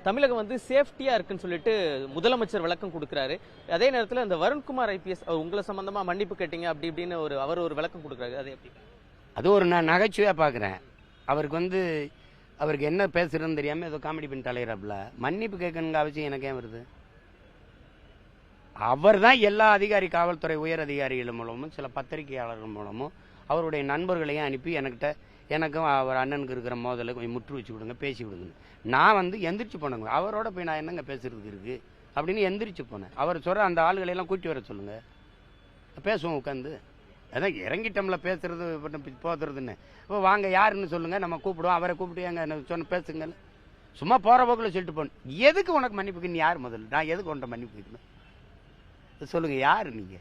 தமிழகம் வந்து சேஃப்டியா இருக்குன்னு சொல்லிட்டு முதலமைச்சர் விளக்கம் கொடுக்கிறாரு. அதே நேரத்தில் இந்த வருண்குமார் ஐபிஎஸ் உங்களை சம்பந்தமா மன்னிப்பு கேட்டீங்க அப்படி இப்படின்னு அவர் ஒரு விளக்கம் கொடுக்குறாரு. அது எப்படி? அது ஒரு நான் நகைச்சுவையா பார்க்குறேன். அவருக்கு என்ன பேசுறதுன்னு தெரியாமல் ஏதோ காமெடி பண்ணி தலையிறாப்புல. மன்னிப்பு கேட்கணுங்க அவசியம் எனக்கு ஏன் வருது? அவர் தான் எல்லா காவல்துறை உயர் அதிகாரிகள் மூலமும் சில பத்திரிகையாளர்கள் மூலமும் அவருடைய நண்பர்களையும் அனுப்பி எனக்கும் அவர் அண்ணனுக்கு இருக்கிற மோதலை கொஞ்சம் முற்று வச்சு விடுங்க, பேசி விடுங்க. நான் எந்திரிச்சு போனேங்க. அவரோட போய் நான் என்னங்க பேசுறதுக்கு இருக்கு அப்படின்னு எந்திரிச்சு போனேன். அவர் சொல்ற அந்த ஆளுகளையெல்லாம் கூட்டி வர சொல்லுங்க, பேசுவோம் உட்காந்து. அதான் இறங்கிட்டோம்ல பேசுறது போதுறதுன்னு. இப்போ வாங்க யாருன்னு சொல்லுங்க, நம்ம கூப்பிடுவோம். அவரை கூப்பிட்டு எங்க சொன்ன பேசுங்க. சும்மா போற போக்கில் சொல்லிட்டு போகணும். எதுக்கு உனக்கு மன்னிப்புக்கு? நீ யார் முதல்ல? நான் எதுக்கு உன்ட்ட மன்னிப்பு கேட்கணும் சொல்லுங்க? யாரு நீங்க?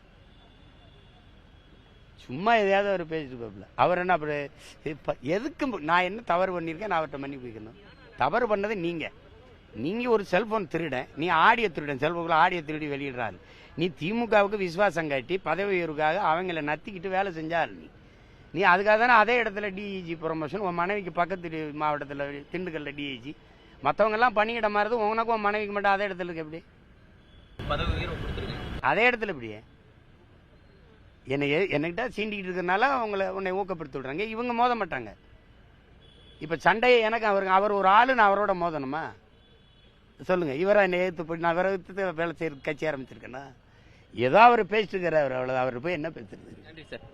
சும்மா எதையாவது அவர் பேசிட்டு போகல. அவர் என்ன அப்படி எதுக்கு? நான் என்ன தவறு பண்ணியிருக்கேன்? நான் அவர்கிட்ட மன்னிப்பு கேட்கணும்? தவறு பண்ணது நீங்க ஒரு செல்போன் திருடன், நீ ஆடியோ திருடன், செல்போனில் ஆடியோ திருடி வெளியிடுறாரு. நீ திமுகவுக்கு விசுவாசம் காட்டி பதவி உயர்வுக்காக அவங்கள நத்திக்கிட்டு வேலை செஞ்சாரு. நீ அதுக்காக தானே அதே இடத்துல டிஐஜி ப்ரொமோஷன். உன் மனைவிக்கு பக்கத்து மாவட்டத்தில் திண்டுக்கல்ல டிஐஜி. மற்றவங்கெல்லாம் பணியிட மாறுது, உனக்கும் உன் மனைவிக்கு மட்டும் அதே இடத்துல இருக்கு. எப்படி பதவி உயர்வு கொடுத்துருக்கு? அதே இடத்துல எப்படியே என்னகிட்ட சீண்டிக்கிட்டு இருக்கிறதுனால உன்னை ஊக்கப்படுத்தி விடுறாங்க. இவங்க மோத மாட்டாங்க. இப்போ சண்டையை எனக்கு அவர் ஒரு ஆளு, நான் அவரோட மோதணுமா சொல்லுங்க? இவரை என்னை ஏற்று போய் நான் வேலை செய்யறது கட்சி ஆரம்பிச்சிருக்கேன்னா? ஏதோ அவர் பேசிட்டு இருக்கிறார், அவ்வளோ. அவர் போய் என்ன பேசுறது? நன்றி சார்.